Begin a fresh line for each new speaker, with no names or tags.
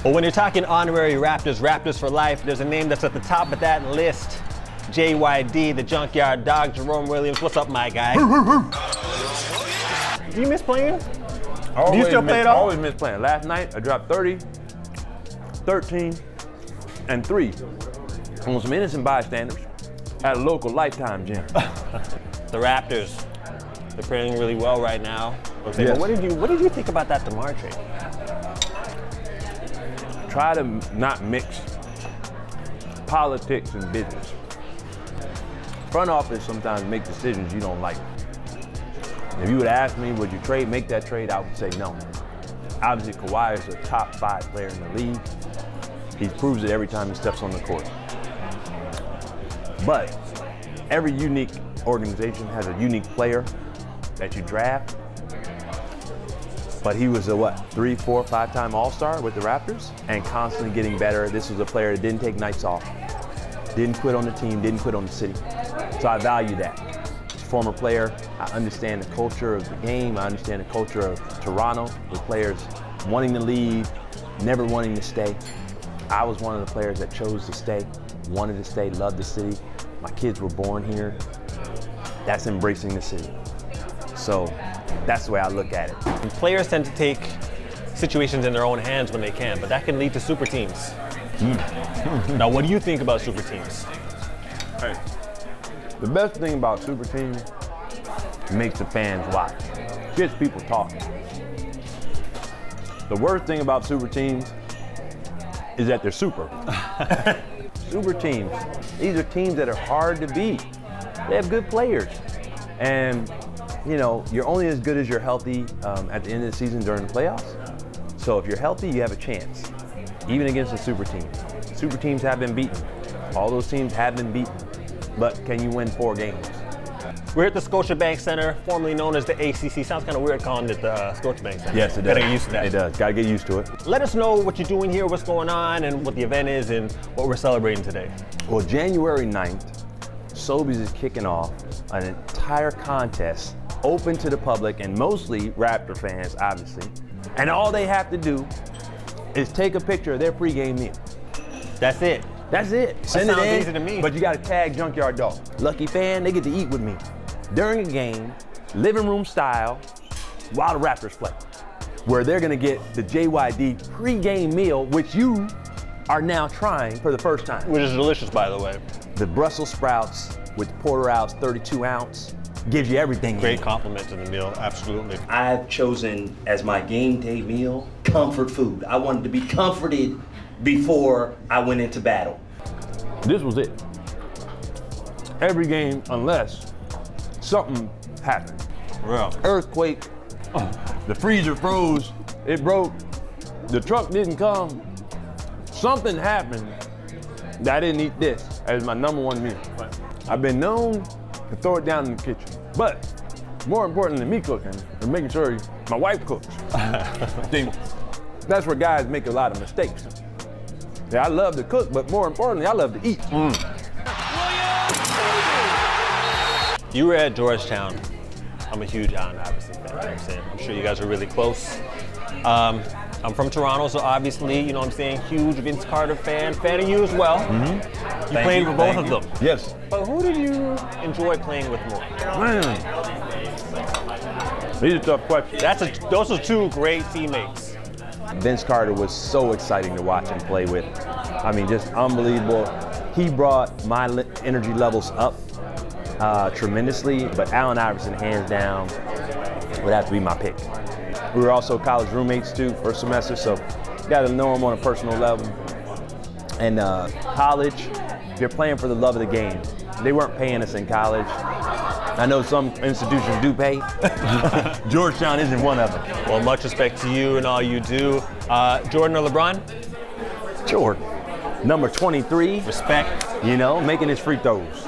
Well, when you're talking honorary Raptors for life, there's a name that's at the top of that list. JYD, the Junkyard Dog, Jerome Williams. What's up, my guy? Do you miss playing? Do you still play it all?
I always miss playing. Last night, I dropped 30, 13, and 3 on some innocent bystanders at a local Lifetime gym.
The Raptors, they're playing really well right now. Okay,
Yes.
but what did you think about that DeMar trade?
Try to not mix politics and business. Front office sometimes make decisions you don't like. If you would ask me, would you make that trade, I would say no. Obviously, Kawhi is a top 5 player in the league. He proves it every time he steps on the court. But every unique organization has a unique player that you draft. But he was a 3, 4, 5-time All-Star with the Raptors and constantly getting better. This was a player that didn't take nights off, didn't quit on the team, didn't quit on the city. So I value that. As a former player, I understand the culture of the game. I understand the culture of Toronto with players wanting to leave, never wanting to stay. I was one of the players that chose to stay, wanted to stay, loved the city. My kids were born here. That's embracing the city. So that's the way I look at it.
And players tend to take situations in their own hands when they can, but that can lead to super teams. Now, what do you think about super teams?
Hey, the best thing about super teams, it makes the fans watch. Gets people talking. The worst thing about super teams is that they're super. Super teams, these are teams that are hard to beat. They have good players. And you know, you're only as good as you're healthy at the end of the season during the playoffs. So if you're healthy, you have a chance, even against a super team. Super teams have been beaten. All those teams have been beaten. But can you win 4 games?
We're at the Scotiabank Center, formerly known as the ACC. Sounds kind of weird calling it the Scotiabank Center.
Yes, it does.
Gotta get used to that.
It does. Gotta get used to it.
Let us know what you're doing here, what's going on, and what the event is, and what we're celebrating today.
Well, January 9th, Sobeys is kicking off an entire contest open to the public and mostly Raptor fans, obviously. And all they have to do is take a picture of their pregame meal.
That's it.
That's it. Send it
sounds
in,
easy to me.
but you got to tag Junkyard Dog. Lucky fan, they get to eat with me during a game, living room style, while the Raptors play, where they're going to get the JYD pregame meal, which you are now trying for the first time.
Which is delicious, by the way.
The Brussels sprouts with porterhouse 32 ounce gives you everything.
Great compliment to the meal, absolutely.
I've chosen as my game day meal comfort food. I wanted to be comforted before I went into battle.
This was it. Every game, unless something happened.
Real.
Earthquake, the freezer froze, it broke, the truck didn't come, something happened that I didn't eat this as my #1 meal. I've been known to throw it down in the kitchen, but more important than me cooking is making sure my wife cooks. See, that's where guys make a lot of mistakes. Yeah, I love to cook, but more importantly, I love to eat.
You were at Georgetown. I'm a huge Allen Iverson fan, you know what I'm saying? I'm sure you guys are really close. I'm from Toronto, so obviously, you know what I'm saying, huge Vince Carter fan of you as well. You played with both of them.
Yes.
But who did you enjoy playing with more?
Man. These are tough questions.
Those are 2 great teammates.
Vince Carter was so exciting to watch and play with. I mean, just unbelievable. He brought my energy levels up tremendously, but Allen Iverson, hands down, would have to be my pick. We were also college roommates too, first semester, so got to know him on a personal level. And college, you're playing for the love of the game. They weren't paying us in college. I know some institutions do pay. Georgetown isn't one of them.
Well, much respect to you and all you do. Jordan or LeBron?
Jordan. Number 23.
Respect.
You know, making his free throws.